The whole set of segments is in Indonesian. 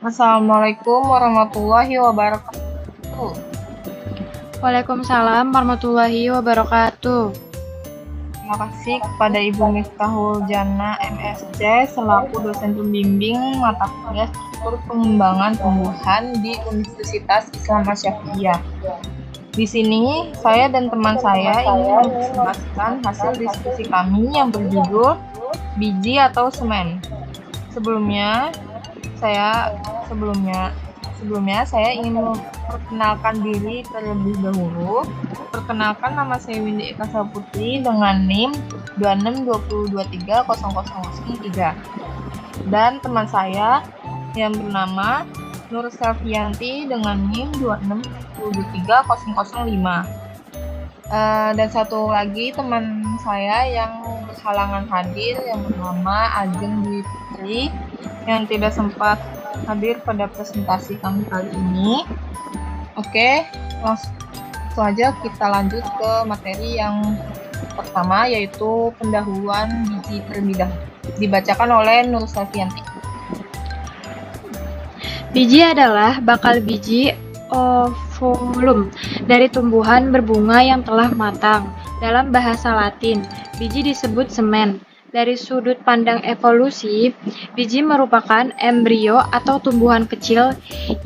Assalamualaikum warahmatullahi wabarakatuh. Waalaikumsalam warahmatullahi wabarakatuh. Terima kasih kepada Ibu Miftahul Jannah MSc selaku dosen pembimbing mata kuliah struktur pengembangan tumbuhan di Universitas Islam Asy-Syafi'iyah. Di sini, saya dan teman saya ingin mempresentasikan hasil diskusi kami yang berjudul biji atau semen. Sebelumnya saya ingin memperkenalkan diri terlebih dahulu. Perkenalkan, nama saya Windy Eka Saputri dengan NIM 2622300003 dan teman saya yang bernama Nur Selvianti dengan NIM 26223005. Dan satu lagi teman saya yang berhalangan hadir yang bernama Ajeng Dwi Putri yang tidak sempat hadir pada presentasi kami kali ini. Oke, langsung aja kita lanjut ke materi yang pertama, yaitu pendahuluan biji terlebih dahulu. Dibacakan oleh Nur Selvianti. Biji adalah bakal biji ovum dari tumbuhan berbunga yang telah matang. Dalam bahasa Latin, biji disebut semen. Dari sudut pandang evolusi, biji merupakan embrio atau tumbuhan kecil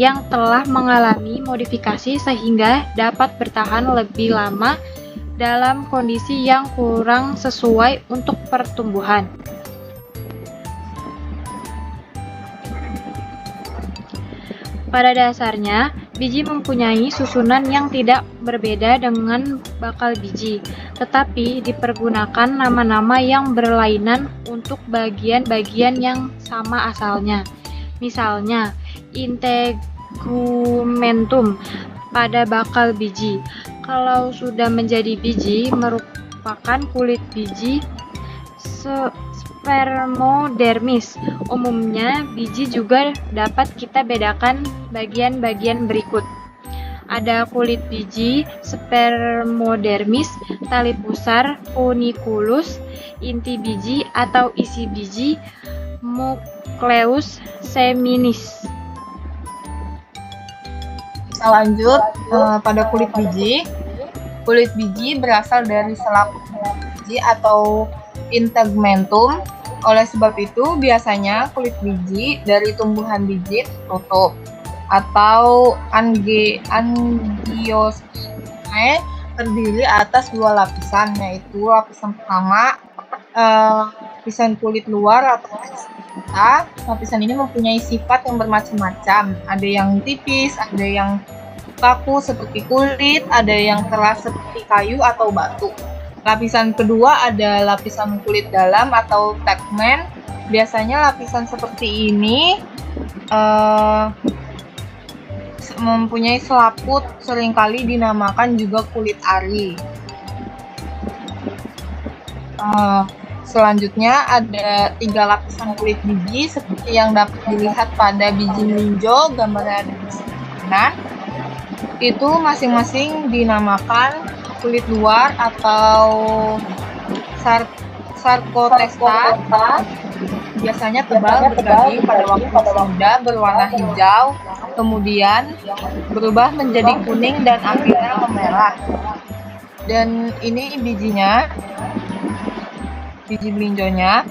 yang telah mengalami modifikasi sehingga dapat bertahan lebih lama dalam kondisi yang kurang sesuai untuk pertumbuhan. Pada dasarnya, biji mempunyai susunan yang tidak berbeda dengan bakal biji, tetapi dipergunakan nama-nama yang berlainan untuk bagian-bagian yang sama asalnya. Misalnya, integumentum pada bakal biji. Kalau sudah menjadi biji, merupakan kulit biji spermodermis. Umumnya, biji juga dapat kita bedakan bagian-bagian berikut. Ada kulit biji spermodermis, tali pusar, funiculus, inti biji atau isi biji, nucleus seminis. Kita lanjut pada kulit biji. Kulit biji berasal dari selaput biji atau integumentum. Oleh sebab itu, biasanya kulit biji dari tumbuhan biji tertutup atau angiospermae terdiri atas dua lapisan, yaitu lapisan pertama lapisan kulit luar atau externa. Lapisan ini mempunyai sifat yang bermacam-macam. Ada yang tipis, ada yang kaku seperti kulit, ada yang keras seperti kayu atau batu. Lapisan kedua ada lapisan kulit dalam atau tegmen. Biasanya lapisan seperti ini mempunyai selaput, seringkali dinamakan juga kulit ari. Selanjutnya ada 3 lapisan kulit biji seperti yang dapat dilihat pada biji melinjo, gambarnya ada di kanan. Itu masing-masing dinamakan kulit luar atau sarkotesta. Biasanya tebal, berdaging, pada waktu masih muda berwarna hijau, kemudian berubah menjadi kuning dan akhirnya memerah. Dan ini bijinya, biji melinjonya.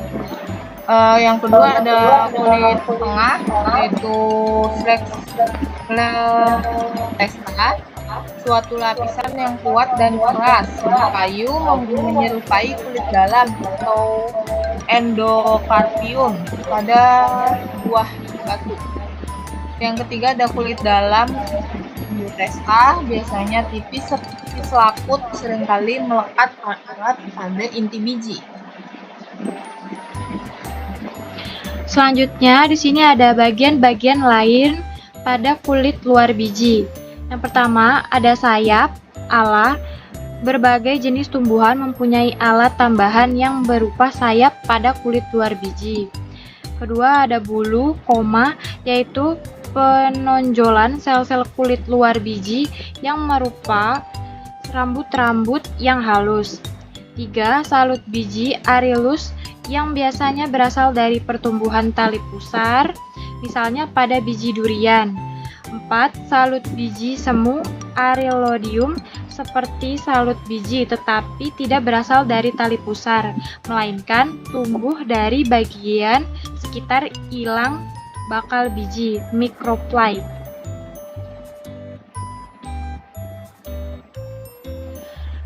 Yang kedua ada kulit tengah, yaitu Scleroptesta, suatu lapisan yang kuat dan keras, kayu menyerupai kulit dalam atau endokarpium pada buah batu. Yang ketiga ada kulit dalam Biotesta, biasanya tipis seperti selaput, seringkali melekat erat pada inti biji. Selanjutnya, di sini ada bagian-bagian lain pada kulit luar biji. Yang pertama, ada sayap, ala. Berbagai jenis tumbuhan mempunyai alat tambahan yang berupa sayap pada kulit luar biji. Kedua, ada bulu, yaitu penonjolan sel-sel kulit luar biji yang merupa rambut-rambut yang halus. 3. Salut biji, arillus, yang biasanya berasal dari pertumbuhan tali pusar. misalnya pada biji durian. 4. Salut biji semu Arylodium seperti salut biji, tetapi tidak berasal dari tali pusar, melainkan tumbuh dari bagian sekitar ilang bakal biji, microphyte.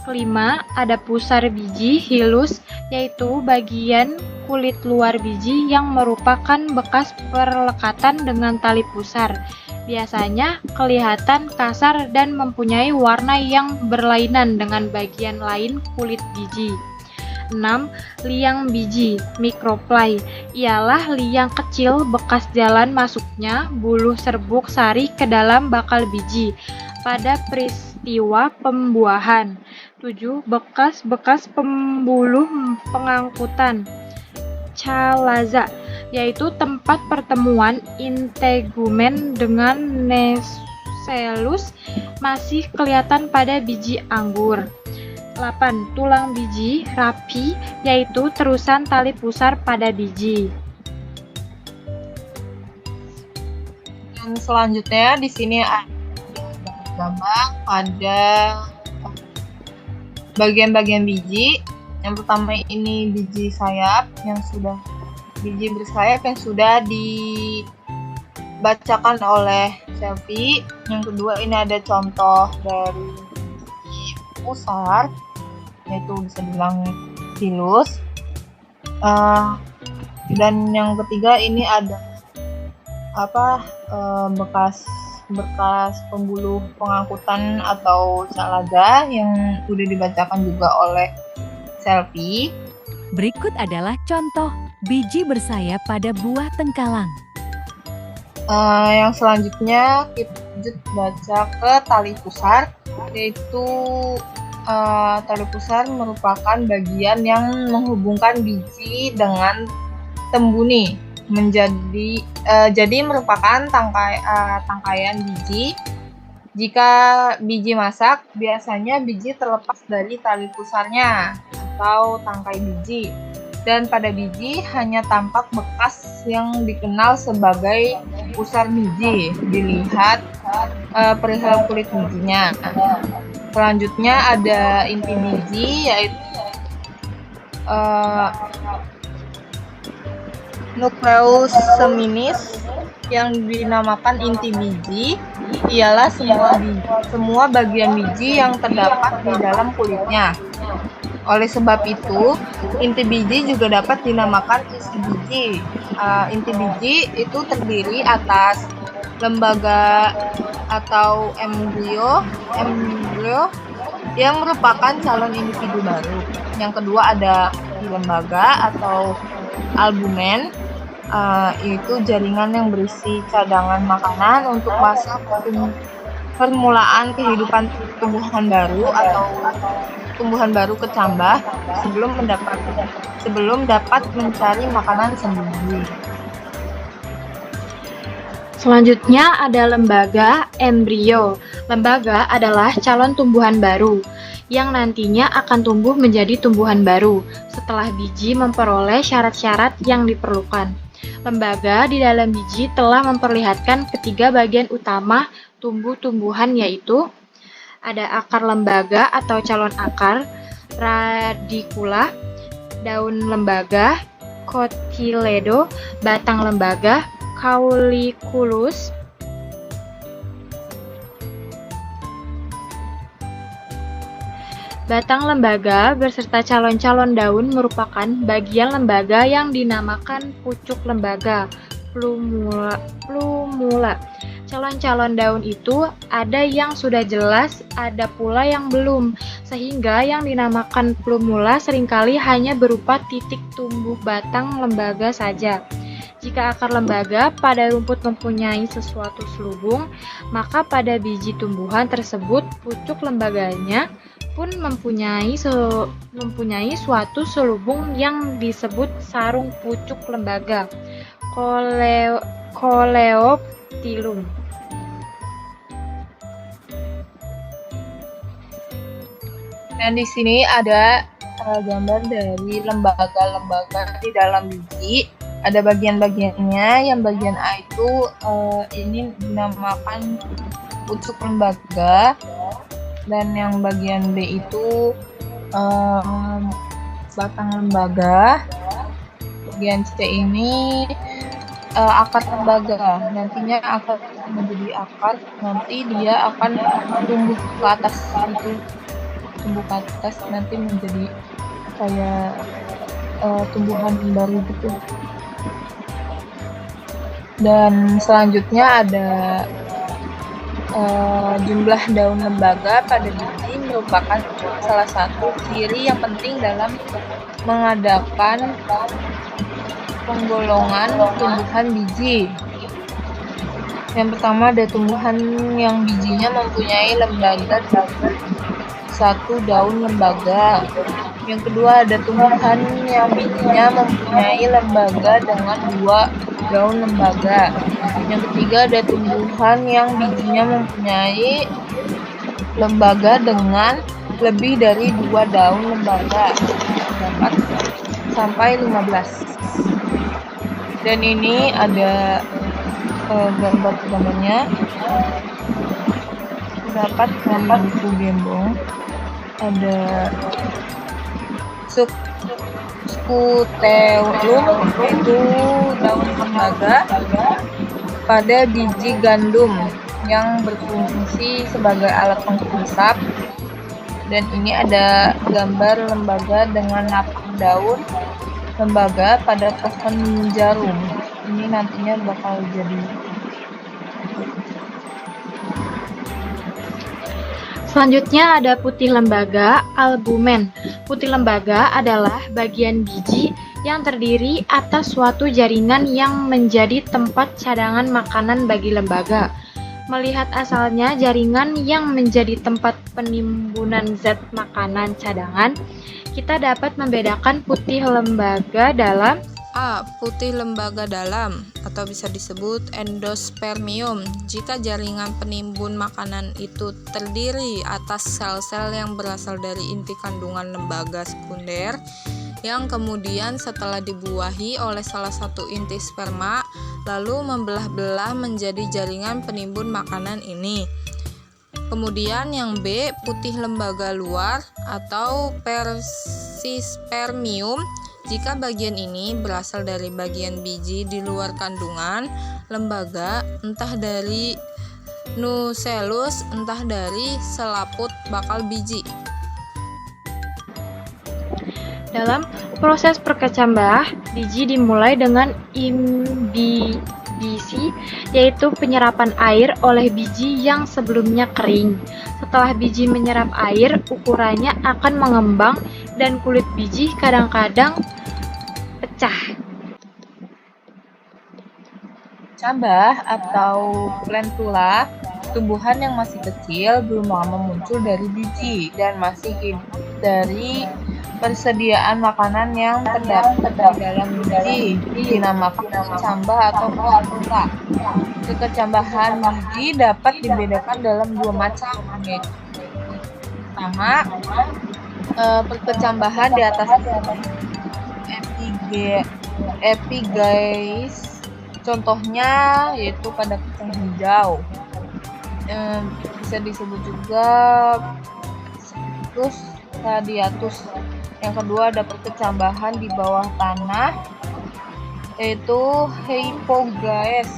Kelima, ada pusar biji hilus, yaitu bagian kulit luar biji yang merupakan bekas perlekatan dengan tali pusar. Biasanya kelihatan kasar dan mempunyai warna yang berlainan dengan bagian lain kulit biji. 6. Liang biji, microphyte, ialah liang kecil bekas jalan masuknya buluh serbuk sari ke dalam bakal biji pada peristiwa pembuahan. 7. Bekas-bekas pembuluh pengangkutan, chalaza, yaitu tempat pertemuan integumen dengan nucellus masih kelihatan pada biji anggur. 8. Tulang biji rapi, yaitu terusan tali pusar pada biji. Dan selanjutnya di sini ada gambar pada bagian-bagian biji. Yang pertama ini biji bersayap yang sudah dibacakan oleh Selfie. Yang kedua ini ada contoh dari biji pusar, yaitu bisa dibilang hilus. Dan yang ketiga ini ada bekas pembuluh pengangkutan atau chalaza yang sudah dibacakan juga oleh Selfie. Berikut adalah contoh biji bersayap pada buah tengkalang. Yang selanjutnya kita lanjut baca ke tali pusar, yaitu tali pusar merupakan bagian yang menghubungkan biji dengan tembuni jadi merupakan tangkaian biji. Jika biji masak, biasanya biji terlepas dari tali pusarnya atau tangkai biji, dan pada biji hanya tampak bekas yang dikenal sebagai pusar biji. Dilihat perihal kulit bijinya. Selanjutnya ada inti biji, yaitu nucleus seminis. Yang dinamakan inti biji ialah semua bagian biji yang terdapat di dalam kulitnya. Oleh sebab itu, inti biji juga dapat dinamakan isi biji. Inti biji itu terdiri atas lembaga atau embrio yang merupakan calon individu baru. Yang kedua ada lembaga atau albumen, yaitu jaringan yang berisi cadangan makanan untuk masa permulaan kehidupan tumbuhan baru atau tumbuhan baru kecambah sebelum dapat mencari makanan sendiri. Selanjutnya ada lembaga embrio. Lembaga adalah calon tumbuhan baru yang nantinya akan tumbuh menjadi tumbuhan baru setelah biji memperoleh syarat-syarat yang diperlukan. Lembaga di dalam biji telah memperlihatkan ketiga bagian utama tumbuh-tumbuhan, yaitu ada akar lembaga atau calon akar, radicula, daun lembaga, cotyledo, batang lembaga, cauliculus, batang lembaga beserta calon-calon daun merupakan bagian lembaga yang dinamakan pucuk lembaga, plumula. Calon-calon daun itu ada yang sudah jelas, ada pula yang belum, sehingga yang dinamakan plumula seringkali hanya berupa titik tumbuh batang lembaga saja. Jika akar lembaga pada rumput mempunyai sesuatu selubung, maka pada biji tumbuhan tersebut pucuk lembaganya pun mempunyai suatu selubung yang disebut sarung pucuk lembaga, coleoptilum. Dan di sini ada gambar dari lembaga-lembaga di dalam biji. Ada bagian-bagiannya. Yang bagian A itu ini dinamakan pucuk lembaga, dan yang bagian B itu batang lembaga. Bagian C ini akar lembaga. Nantinya akan menjadi akar, nanti dia akan tumbuh ke atas itu, nanti menjadi kayak tumbuhan baru gitu. Dan selanjutnya ada jumlah daun lembaga pada biji merupakan salah satu ciri yang penting dalam mengadakan penggolongan tumbuhan biji. Yang pertama ada tumbuhan yang bijinya mempunyai lembaga satu daun lembaga. Yang kedua ada tumbuhan yang bijinya mempunyai lembaga dengan 2 daun lembaga. Yang ketiga ada tumbuhan yang bijinya mempunyai lembaga dengan lebih dari 2 daun lembaga. Dapat sampai 15. Dan ini ada gambar-gambarnya. Dapat dari buku Gembong. Ada Scuteolum, yaitu daun lembaga pada biji gandum yang berfungsi sebagai alat penghisap. Dan ini ada gambar lembaga dengan napak daun lembaga pada pohon jarum. Ini nantinya bakal jadi. Selanjutnya ada putih lembaga, albumen. Putih lembaga adalah bagian biji yang terdiri atas suatu jaringan yang menjadi tempat cadangan makanan bagi lembaga. Melihat asalnya jaringan yang menjadi tempat penimbunan zat makanan cadangan, kita dapat membedakan putih lembaga dalam A. Putih lembaga dalam atau bisa disebut endospermium. Jika jaringan penimbun makanan itu terdiri atas sel-sel yang berasal dari inti kandungan lembaga sekunder yang kemudian setelah dibuahi oleh salah satu inti sperma lalu membelah-belah menjadi jaringan penimbun makanan ini. Kemudian yang B, putih lembaga luar atau persispermium. Jika bagian ini berasal dari bagian biji di luar kandungan lembaga, entah dari nucellus, entah dari selaput bakal biji. Dalam proses perkecambah, biji dimulai dengan imbibisi, yaitu penyerapan air oleh biji yang sebelumnya kering. Setelah biji menyerap air, ukurannya akan mengembang dan kulit biji kadang-kadang pecah. Cambah atau plantula, tumbuhan yang masih kecil belum lama muncul dari biji dan masih hidup dari persediaan makanan yang terdapat di dalam biji, dinamakan cambah atau plantula. Kekecambahan biji dapat dibedakan dalam 2 macam, yaitu pertama, perkecambahan di atas epigais. Contohnya yaitu pada kacang hijau. Bisa disebut juga Spicus radiatus. Yang kedua ada perkecambahan di bawah tanah, yaitu hypogais.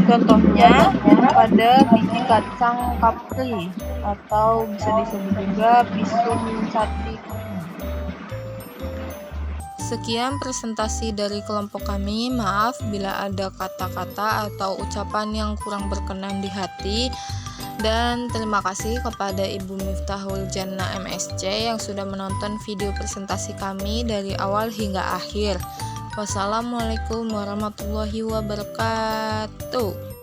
Contohnya pada biji kacang kapri atau bisa disebut juga Pisum sativum. Sekian presentasi dari kelompok kami. Maaf bila ada kata-kata atau ucapan yang kurang berkenan di hati. Dan terima kasih kepada Ibu Miftahul Jannah MSC yang sudah menonton video presentasi kami dari awal hingga akhir. Wassalamualaikum warahmatullahi wabarakatuh.